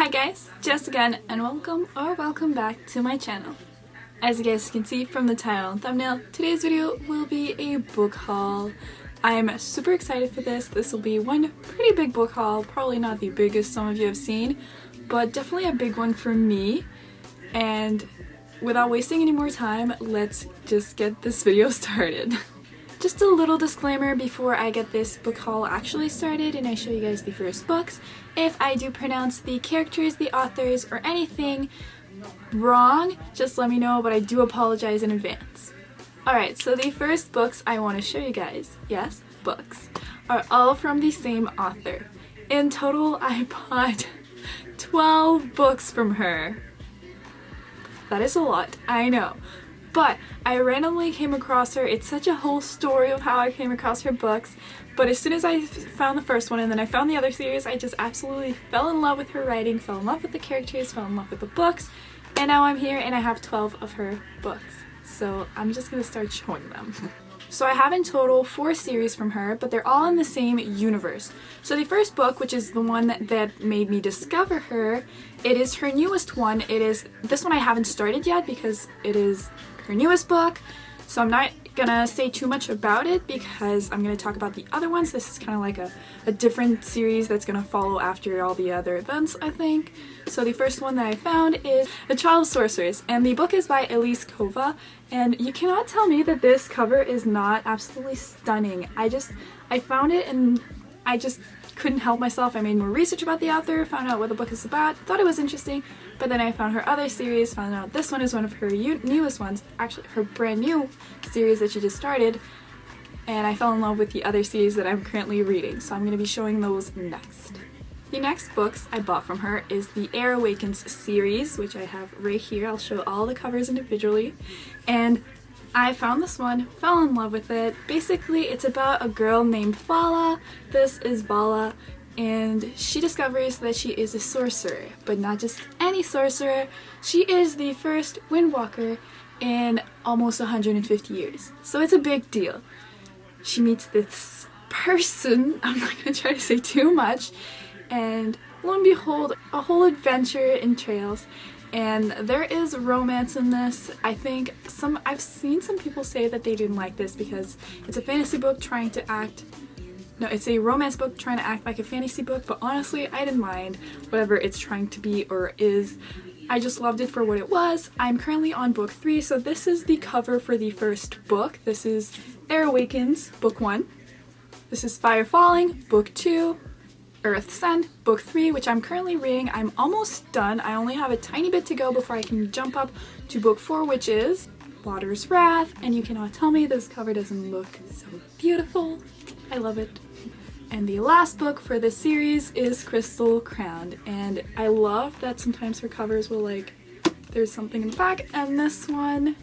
Hi guys, Jess again, and welcome back to my channel. As you guys can see from the title and thumbnail, today's video will be a book haul. I'm super excited for this. This will be one pretty big book haul, probably not the biggest some of you have seen, but definitely a big one for me. And without wasting any more time, let's just get this video started. Just a little disclaimer before I get this book haul actually started and I show you guys the first books. If I do pronounce the characters, the authors, or anything wrong, just let me know, but I do apologize in advance. Alright, so the first books I want to show you guys, yes, books, are all from the same author. In total, I bought 12 books from her. That is a lot, I know. But I randomly came across her. It's such a whole story of how I came across her books. But as soon as I found the first one and then I found the other series, I just absolutely fell in love with her writing, fell in love with the characters, fell in love with the books. And now I'm here and I have 12 of her books. So I'm just going to start showing them. So I have in total 4 series from her, but they're all in the same universe. So the first book, which is the one that made me discover her, it is her newest one. This one I haven't started yet because it is her newest book, so I'm not gonna say too much about it because I'm gonna talk about the other ones. This is kind of like a different series that's gonna follow after all the other events, I think. So the first one that I found is A Child of Sorcerers, and the book is by Elise Kova, and you cannot tell me that this cover is not absolutely stunning. I found it and I just couldn't help myself. I made more research about the author, found out what the book is about, thought it was interesting, but then I found her other series, found out this one is one of her newest ones, actually her brand new series that she just started, and I fell in love with the other series that I'm currently reading, so I'm going to be showing those next. The next books I bought from her is the Air Awakens series, which I have right here. I'll show all the covers individually, and I found this one, fell in love with it. Basically, it's about a girl named Vala. This is Vala, and she discovers that she is a sorcerer, but not just any sorcerer. She is the first Windwalker in almost 150 years. So it's a big deal. She meets this person, I'm not going to try to say too much, and lo and behold, a whole adventure entails. And there is romance in this. I've seen some people say that they didn't like this because it's a fantasy book trying to act, no, it's a romance book trying to act like a fantasy book, but honestly, I didn't mind whatever it's trying to be or is. I just loved it for what it was. I'm currently on book 3, so this is the cover for the first book. This is Air Awakens, book 1. This is Fire Falling, book 2. Earth's End, book 3, which I'm currently reading. I'm almost done. I only have a tiny bit to go before I can jump up to book 4, which is Water's Wrath, and you cannot tell me this cover doesn't look so beautiful. I love it. And the last book for this series is Crystal Crowned, and I love that sometimes her covers will there's something in the back, and this one,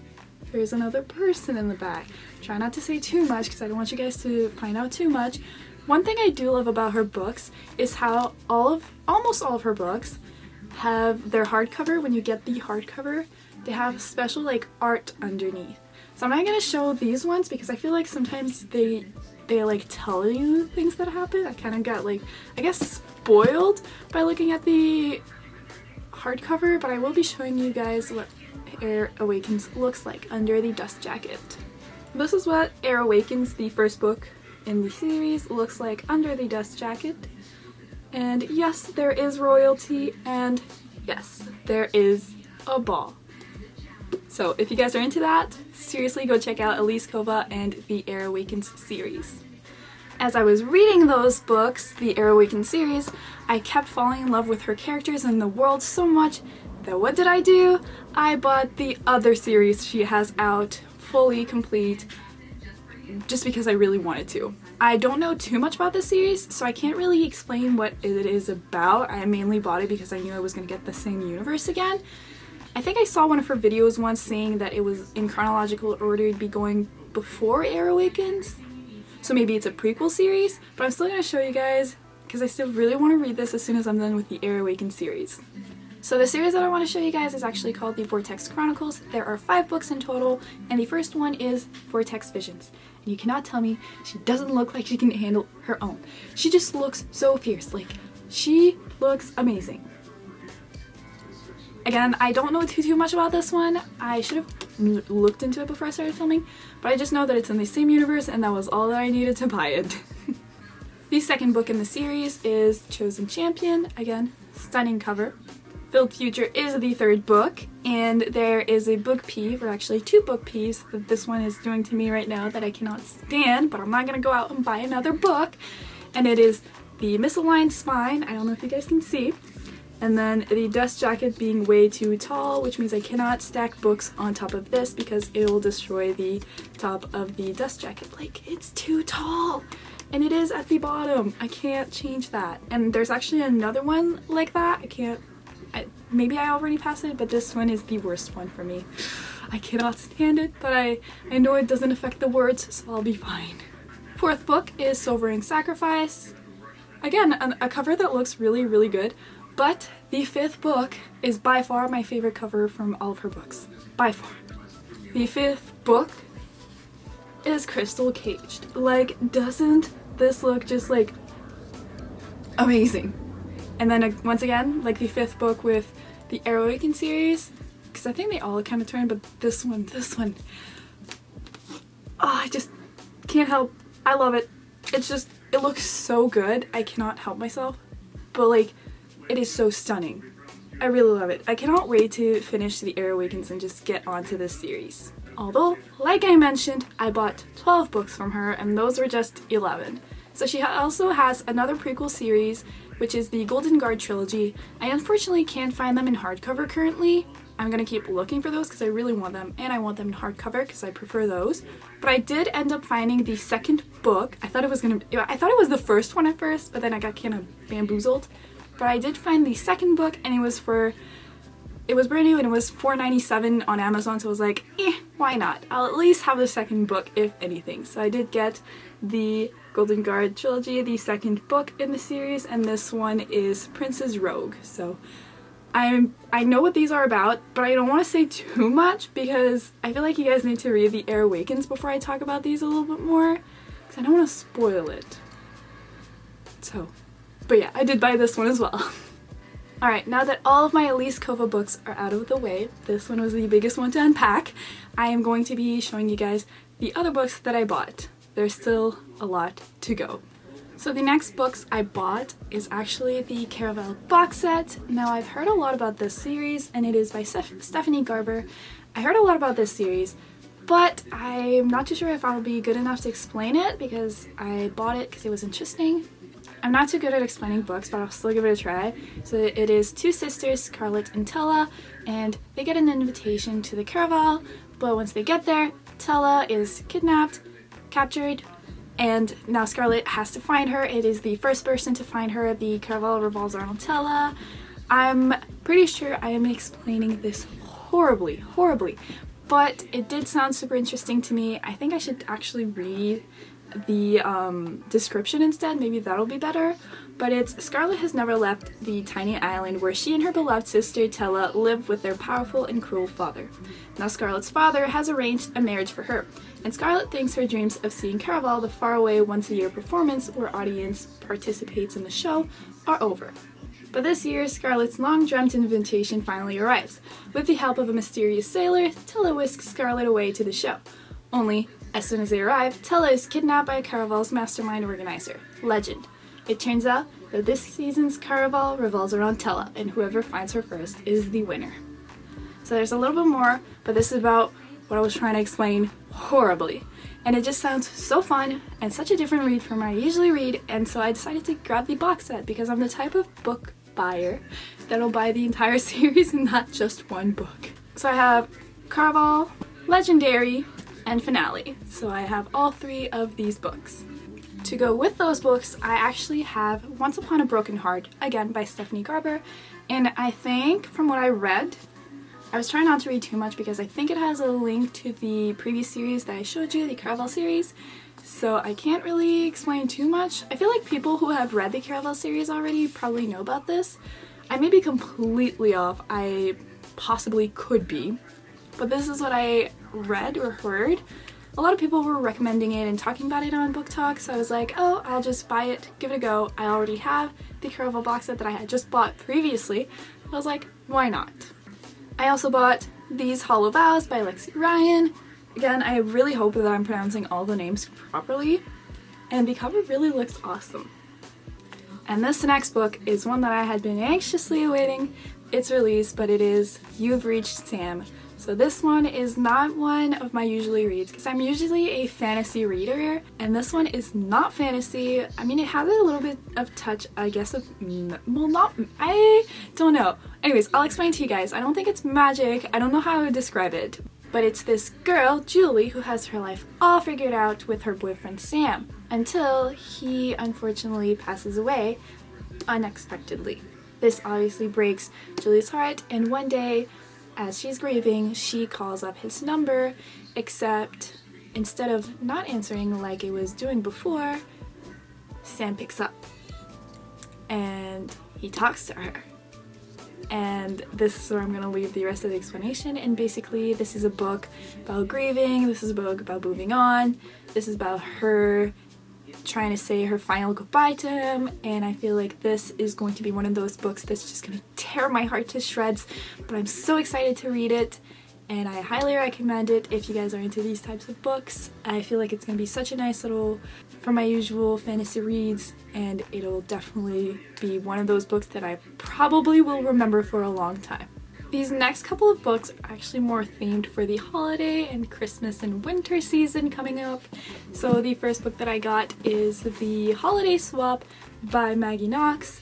there's another person in the back. Try not to say too much because I don't want you guys to find out too much. One thing I do love about her books is how almost all of her books have their hardcover. When you get the hardcover, they have special art underneath. So I'm not going to show these ones because I feel like sometimes they tell you things that happen. I kind of got I guess spoiled by looking at the hardcover, but I will be showing you guys what Air Awakens looks like under the dust jacket. This is what Air Awakens, the first book in the series, looks like under the dust jacket. And yes, there is royalty, and yes, there is a ball. So if you guys are into that, seriously go check out Elise Kova and the Air Awakens series. As I was reading those books, the Air Awakens series, I kept falling in love with her characters and the world so much that what did I do? I bought the other series she has out, fully complete, just because I really wanted to. I don't know too much about this series, so I can't really explain what it is about. I mainly bought it because I knew I was going to get the same universe again. I think I saw one of her videos once saying that it was in chronological order, it'd be going before Air Awakens. So maybe it's a prequel series, but I'm still going to show you guys because I still really want to read this as soon as I'm done with the Air Awakens series. So the series that I want to show you guys is actually called the Vortex Chronicles. There are 5 books in total, and the first one is Vortex Visions. And you cannot tell me she doesn't look like she can handle her own. She just looks so fierce. She looks amazing. Again, I don't know too much about this one. I should have looked into it before I started filming, but I just know that it's in the same universe and that was all that I needed to buy it. The second book in the series is Chosen Champion. Again, stunning cover. Filled Future is the third book, and there is a book peeve, or actually two book peeves, that this one is doing to me right now that I cannot stand, but I'm not gonna go out and buy another book. And it is the misaligned spine, I don't know if you guys can see, and then the dust jacket being way too tall, which means I cannot stack books on top of this because it will destroy the top of the dust jacket. Like, it's too tall! And it is at the bottom. I can't change that. And there's actually another one like that. Maybe I already passed it, but this one is the worst one for me. I cannot stand it, but I know it doesn't affect the words, so I'll be fine. Fourth book is Sobering Sacrifice. Again, a cover that looks really, really good, but the fifth book is by far my favorite cover from all of her books. By far. The fifth book is Crystal Caged. Like, doesn't this look just like amazing? And then once again, like the fifth book with the Arrow Awaken series, because I think they all kind of turn, but this one, oh, I just can't help. I love it. It's just, it looks so good. I cannot help myself, but like, it is so stunning. I really love it. I cannot wait to finish the Arrow Awakens and just get onto this series. Although, like I mentioned, I bought 12 books from her, and those were just 11. So she also has another prequel series, which is the Golden Guard trilogy. I unfortunately can't find them in hardcover currently. I'm gonna keep looking for those because I really want them, and I want them in hardcover because I prefer those. But I did end up finding the second book. I thought it was the first one at first, but then I got kind of bamboozled. But I did find the second book, and it was brand new, and it was $4.97 on Amazon, so I was like, why not? I'll at least have the second book, if anything. So I did get the Golden Guard trilogy, the second book in the series, and this one is Princess Rogue. So I know what these are about, but I don't want to say too much because I feel like you guys need to read the Arrow Awakens before I talk about these a little bit more, because I don't want to spoil it. So, but yeah, I did buy this one as well. Alright, now that all of my Elise Kova books are out of the way, this one was the biggest one to unpack, I am going to be showing you guys the other books that I bought. There's still a lot to go. So the next books I bought is actually the Caraval box set. Now I've heard a lot about this series, and it is by Stephanie Garber. I heard a lot about this series, but I'm not too sure if I'll be good enough to explain it because I bought it because it was interesting. I'm not too good at explaining books, but I'll still give it a try. So it is two sisters, Scarlett and Tella, and they get an invitation to the Caraval, but once they get there, Tella is kidnapped, captured, and now Scarlett has to find her. It is the first person to find her. The Caraval revolves around Tella. I'm pretty sure I am explaining this horribly, but it did sound super interesting to me. I think I should actually read the description instead. Maybe that'll be better. But it's Scarlett has never left the tiny island where she and her beloved sister Tella live with their powerful and cruel father. Now Scarlett's father has arranged a marriage for her, and Scarlett thinks her dreams of seeing Caraval, the faraway once-a-year performance where audience participates in the show, are over. But this year, Scarlett's long-dreamt invitation finally arrives. With the help of a mysterious sailor, Tella whisks Scarlett away to the show. Only, as soon as they arrive, Tella is kidnapped by Caraval's mastermind organizer, Legend. It turns out that this season's Caraval revolves around Tella, and whoever finds her first is the winner. So there's a little bit more, but this is about what I was trying to explain horribly. And it just sounds so fun and such a different read from what I usually read, and so I decided to grab the box set because I'm the type of book buyer that'll buy the entire series and not just one book. So I have Caraval, Legendary, and Finale. So I have all three of these books. To go with those books, I actually have Once Upon a Broken Heart, again by Stephanie Garber, and I think from what I read, I was trying not to read too much because I think it has a link to the previous series that I showed you, the Caraval series, so I can't really explain too much. I feel like people who have read the Caraval series already probably know about this. I may be completely off, I possibly could be, but this is what I read or heard. A lot of people were recommending it and talking about it on Book Talk, so I was like, oh, I'll just buy it, give it a go. I already have the Caraval box set that I had just bought previously. I was like, why not? I also bought these Hollow Vows by Lexi Ryan. Again, I really hope that I'm pronouncing all the names properly, and the cover really looks awesome. And this next book is one that I had been anxiously awaiting its release, but it is You've Reached Sam. So this one is not one of my usually reads because I'm usually a fantasy reader, and this one is not fantasy. I mean, it has a little bit of touch, I guess, of, well, not, I don't know. Anyways, I'll explain to you guys. I don't think it's magic. I don't know how I would describe it, but it's this girl, Julie, who has her life all figured out with her boyfriend Sam until he unfortunately passes away unexpectedly. This obviously breaks Julie's heart, and one day, as she's grieving, she calls up his number, except instead of not answering like it was doing before, Sam picks up and he talks to her. And this is where I'm going to leave the rest of the explanation. And basically, this is a book about grieving, this is a book about moving on, this is about her trying to say her final goodbye to him, and I feel like this is going to be one of those books that's just going to tear my heart to shreds, but I'm so excited to read it, and I highly recommend it if you guys are into these types of books. I feel like it's going to be such a nice little, from my usual fantasy reads, and it'll definitely be one of those books that I probably will remember for a long time. These next couple of books are actually more themed for the holiday and Christmas and winter season coming up. So the first book that I got is The Holiday Swap by Maggie Knox,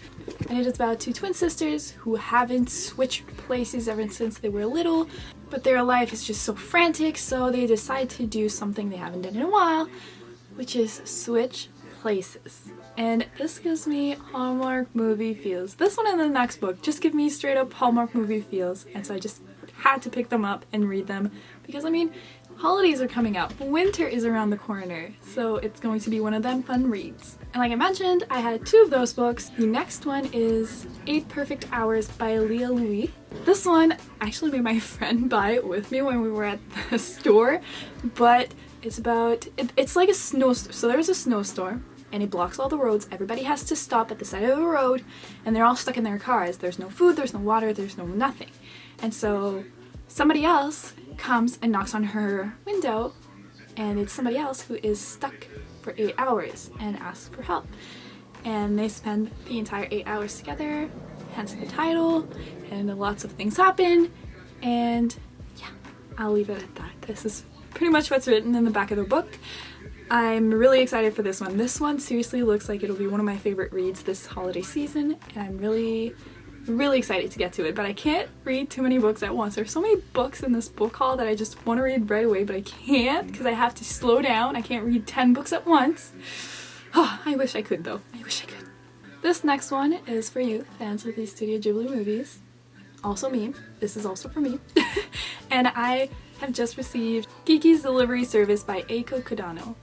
and it is about two twin sisters who haven't switched places ever since they were little, but their life is just so frantic, so they decide to do something they haven't done in a while, which is switch places. And this gives me Hallmark movie feels. This one and the next book just give me straight up Hallmark movie feels, and so I just had to pick them up and read them because, I mean, holidays are coming up, winter is around the corner, so it's going to be one of them fun reads. And like I mentioned, I had two of those books. The next one is 8 Perfect Hours by Leah Louis. This one actually made my friend buy it with me when we were at the store, but it's about, it's like a snowstorm. So there's a snowstorm and it blocks all the roads. Everybody has to stop at the side of the road and they're all stuck in their cars. There's no food, there's no water, there's no nothing. And so somebody else comes and knocks on her window, and it's somebody else who is stuck for 8 hours and asks for help. And they spend the entire 8 hours together, hence the title, and lots of things happen, and yeah, I'll leave it at that. This is pretty much what's written in the back of the book. I'm really excited for this one. This one seriously looks like it'll be one of my favorite reads this holiday season, and I'm really excited to get to it, but I can't read too many books at once. There's so many books in this book haul that I just want to read right away, but I can't because I have to slow down. I can't read 10 books at once. Oh, I wish I could though. I wish I could. This next one is for you, fans of the Studio Ghibli movies. Also me. This is also for me. And I have just received Kiki's Delivery Service by Eiko Kodano.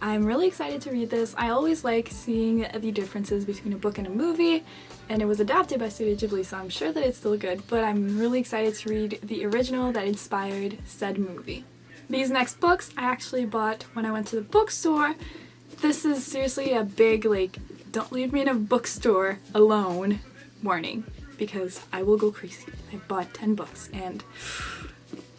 I'm really excited to read this. I always like seeing the differences between a book and a movie, and it was adapted by Studio Ghibli, so I'm sure that it's still good, but I'm really excited to read the original that inspired said movie. These next books I actually bought when I went to the bookstore. This is seriously a big, like, don't leave me in a bookstore alone warning, because I will go crazy. I bought 10 books and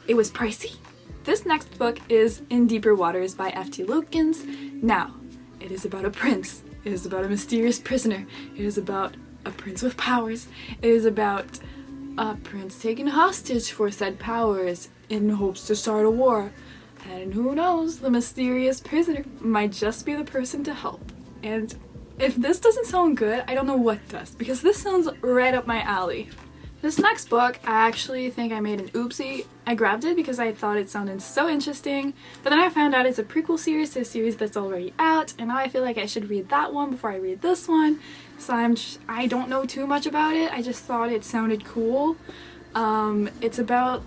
it was pricey. This next book is In Deeper Waters by F.T. Lukens. Now, it is about a prince. It is about a mysterious prisoner. It is about a prince with powers. It is about a prince taken hostage for said powers in hopes to start a war. And who knows, the mysterious prisoner might just be the person to help. And if this doesn't sound good, I don't know what does, because this sounds right up my alley. This next book, I actually think I made an oopsie. I grabbed it because I thought it sounded so interesting, but then I found out it's a prequel series to a series that's already out, and now I feel like I should read that one before I read this one. So I don't know too much about it. I just thought it sounded cool. It's about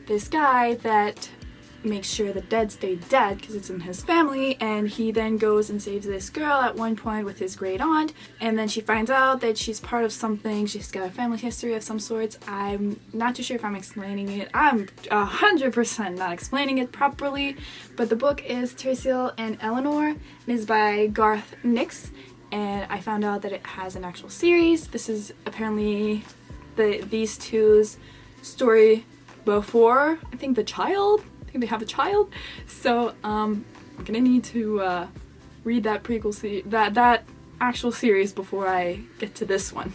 this guy that makes sure the dead stay dead because it's in his family, and he then goes and saves this girl at one point with his great aunt, and then she finds out that she's part of something. She's got a family history of some sorts. I'm not too sure if I'm explaining it. I'm 100% not explaining it properly, but the book is Terciel and Eleanor and is by Garth Nix, and I found out that it has an actual series. This is apparently these two's story before, I think, they have a child. So I'm gonna need to read that prequel that actual series before I get to this one.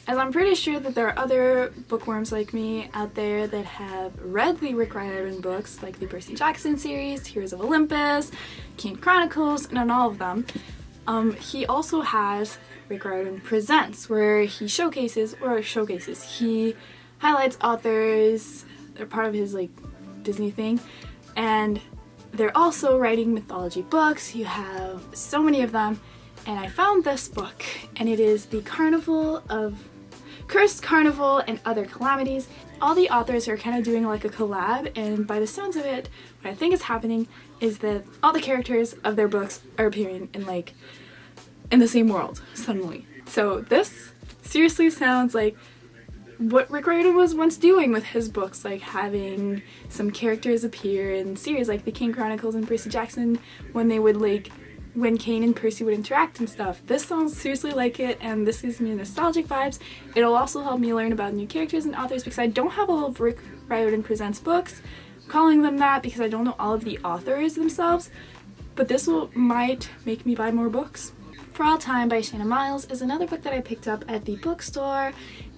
As I'm pretty sure that there are other bookworms like me out there that have read the Rick Riordan books, like the Percy Jackson series, Heroes of Olympus, King Chronicles, and on all of them. He also has Rick Riordan Presents, where he he highlights authors. They're part of his like Disney thing, and they're also writing mythology books. You have so many of them, and I found this book, and it is the Cursed Carnival and Other Calamities. All the authors are kind of doing like a collab, and by the sounds of it, what I think is happening is that all the characters of their books are appearing in the same world suddenly. So this seriously sounds like what Rick Riordan was once doing with his books, like having some characters appear in series like the King Chronicles and Percy Jackson, when Kane and Percy would interact and stuff. This sounds seriously like it, and this gives me nostalgic vibes. It'll also help me learn about new characters and authors, because I don't have all of Rick Riordan Presents books. I'm calling them that because I don't know all of the authors themselves, but this might make me buy more books. For All Time by Shanna Miles is another book that I picked up at the bookstore,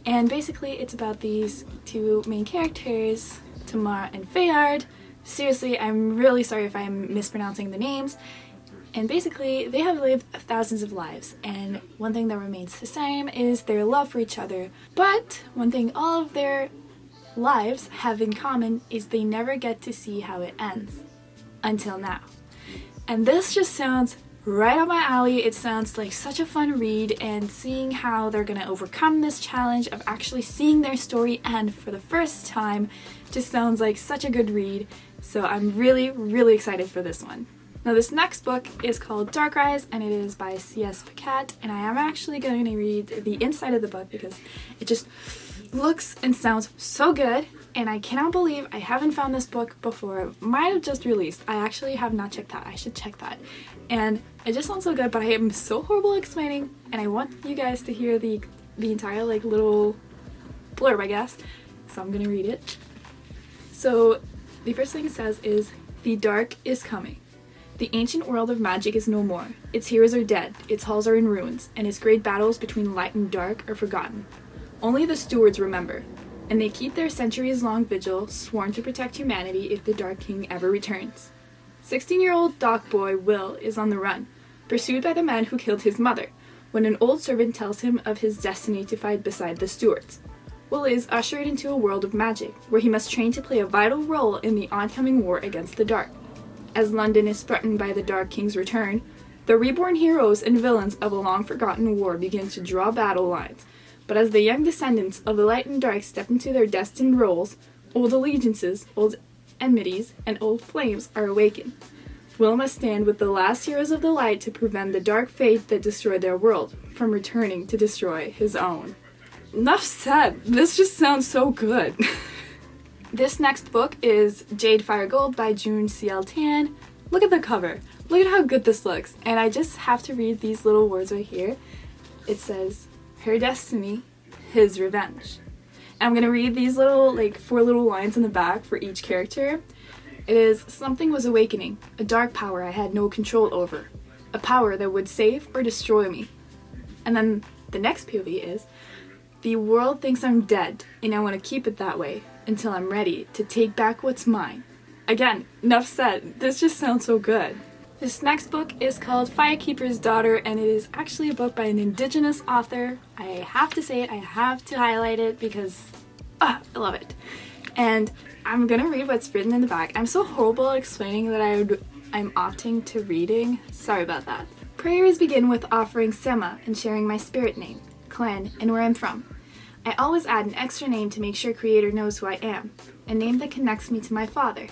and basically it's about these two main characters, Tamar and Fayard. Seriously, I'm really sorry if I'm mispronouncing the names. And basically, they have lived thousands of lives, and one thing that remains the same is their love for each other. But one thing all of their lives have in common is they never get to see how it ends. Until now. And this just sounds right up my alley. It sounds like such a fun read, and seeing how they're gonna overcome this challenge of actually seeing their story end for the first time just sounds like such a good read. So I'm really, really excited for this one. Now this next book is called Dark Rise, and it is by C.S. Pacat, and I am actually going to read the inside of the book because it just looks and sounds so good, and I cannot believe I haven't found this book before. It might have just released. I actually have not checked that. I should check that. And it just sounds so good, but I am so horrible at explaining, and I want you guys to hear the entire like little blurb, I guess. So I'm gonna read it. So the first thing it says is, "The dark is coming. The ancient world of magic is no more. Its heroes are dead, its halls are in ruins, and its great battles between light and dark are forgotten. Only the stewards remember, and they keep their centuries-long vigil, sworn to protect humanity if the Dark King ever returns. 16-year-old dock boy Will is on the run, pursued by the man who killed his mother, when an old servant tells him of his destiny to fight beside the stewards. Will is ushered into a world of magic, where he must train to play a vital role in the oncoming war against the dark. As London is threatened by the Dark King's return, the reborn heroes and villains of a long-forgotten war begin to draw battle lines. But as the young descendants of the light and dark step into their destined roles, old allegiances, old enmities, and old flames are awakened. Will must stand with the last heroes of the light to prevent the dark fate that destroyed their world from returning to destroy his own." Enough said. This just sounds so good. This next book is Jade Fire Gold by June C.L. Tan. Look at the cover. Look at how good this looks. And I just have to read these little words right here. It says, "Her destiny, his revenge." And I'm going to read these little, 4 little lines in the back for each character. It is, "Something was awakening, a dark power I had no control over, a power that would save or destroy me." And then the next POV is, "The world thinks I'm dead, and I want to keep it that way until I'm ready to take back what's mine." Again, enough said. This just sounds so good. This next book is called Firekeeper's Daughter, and it is actually a book by an indigenous author. I have to say it, I have to highlight it because I love it. And I'm gonna read what's written in the back. I'm so horrible at explaining that I'm opting to reading. Sorry about that. "Prayers begin with offering Sema and sharing my spirit name, clan, and where I'm from. I always add an extra name to make sure Creator knows who I am, a name that connects me to my father,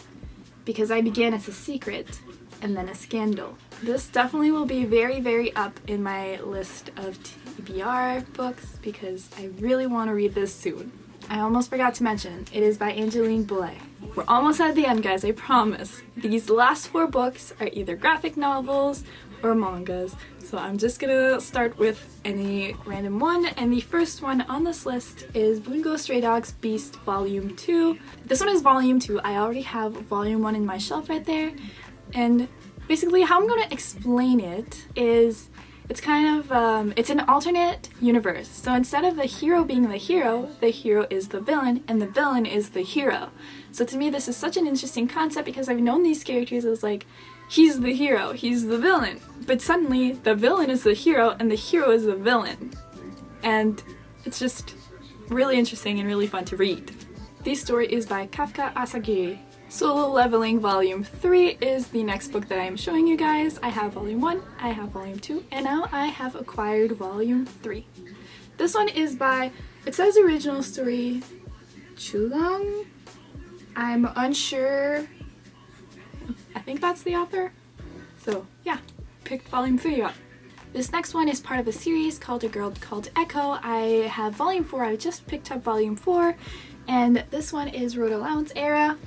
because I began as a secret and then a scandal." This definitely will be very, very up in my list of TBR books because I really want to read this soon. I almost forgot to mention, it is by Angeline Boulay. We're almost at the end, guys, I promise. These last 4 books are either graphic novels or mangas. So I'm just gonna start with any random one, and the first one on this list is Bungo Stray Dogs Beast Volume 2. This one is Volume 2. I already have Volume 1 in my shelf right there, and basically how I'm gonna explain it is it's kind of, it's an alternate universe. So instead of the hero being the hero is the villain, and the villain is the hero. So to me this is such an interesting concept because I've known these characters as like, he's the hero, he's the villain. But suddenly the villain is the hero and the hero is the villain. And it's just really interesting and really fun to read. The story is by Kafka Asagiri. Solo Leveling Volume 3 is the next book that I am showing you guys. I have Volume 1, I have Volume 2, and now I have acquired Volume 3. This one is by, it says original story, Chulang? I'm unsure. I think that's the author. So yeah, picked Volume 3 up. This next one is part of a series called A Girl Called Echo. I have Volume 4, I just picked up Volume 4, and this one is Road Allowance era.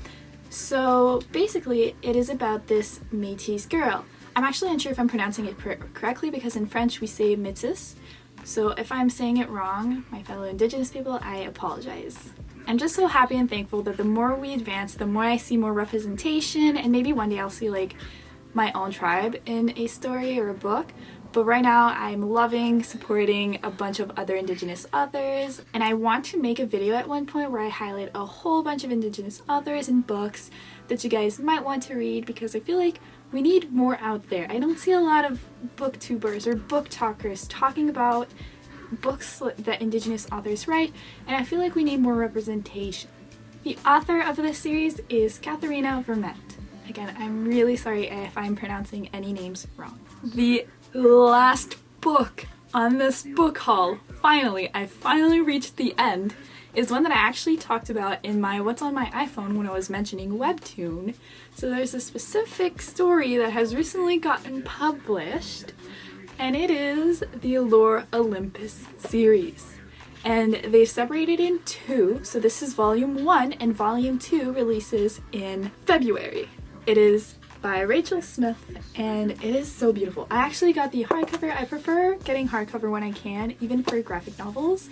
So basically it is about this Métis girl. I'm actually unsure if I'm pronouncing it correctly because in French we say métis. So if I'm saying it wrong, my fellow Indigenous people, I apologize. I'm just so happy and thankful that the more we advance, the more I see more representation, and maybe one day I'll see like my own tribe in a story or a book. But right now I'm loving supporting a bunch of other Indigenous authors, and I want to make a video at one point where I highlight a whole bunch of Indigenous authors and books that you guys might want to read because I feel like we need more out there. I don't see a lot of booktubers or book talkers talking about books that Indigenous authors write, and I feel like we need more representation. The author of this series is Katharina Vermette. Again, I'm really sorry if I'm pronouncing any names wrong. The last book on this book haul, I finally reached the end, is one that I actually talked about in my What's on My iPhone when I was mentioning Webtoon. So there's a specific story that has recently gotten published, and it is the Allure Olympus series. And they've separated in two, so this is Volume 1 and Volume 2 releases in February. It is by Rachel Smith, and it is so beautiful. I actually got the hardcover. I prefer getting hardcover when I can, even for graphic novels.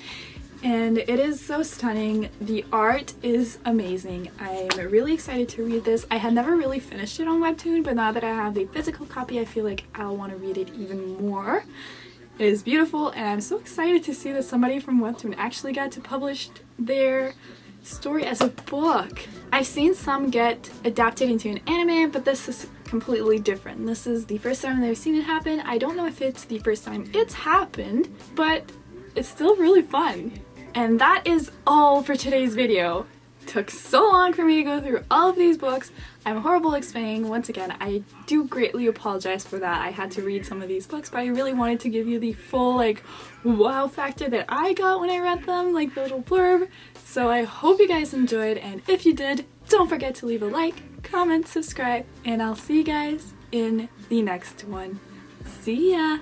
And it is so stunning. The art is amazing. I'm really excited to read this. I had never really finished it on Webtoon, but now that I have the physical copy, I feel like I'll want to read it even more. It is beautiful, and I'm so excited to see that somebody from Webtoon actually got to publish their story as a book. I've seen some get adapted into an anime, but this is completely different. This is the first time that I've seen it happen. I don't know if it's the first time it's happened, but it's still really fun. And that is all for today's video. It took so long for me to go through all of these books. I'm horrible at explaining. Once again, I do greatly apologize for that. I had to read some of these books, but I really wanted to give you the full like wow factor that I got when I read them, like the little blurb. So I hope you guys enjoyed, and if you did, don't forget to leave a like, comment, subscribe, and I'll see you guys in the next one. See ya!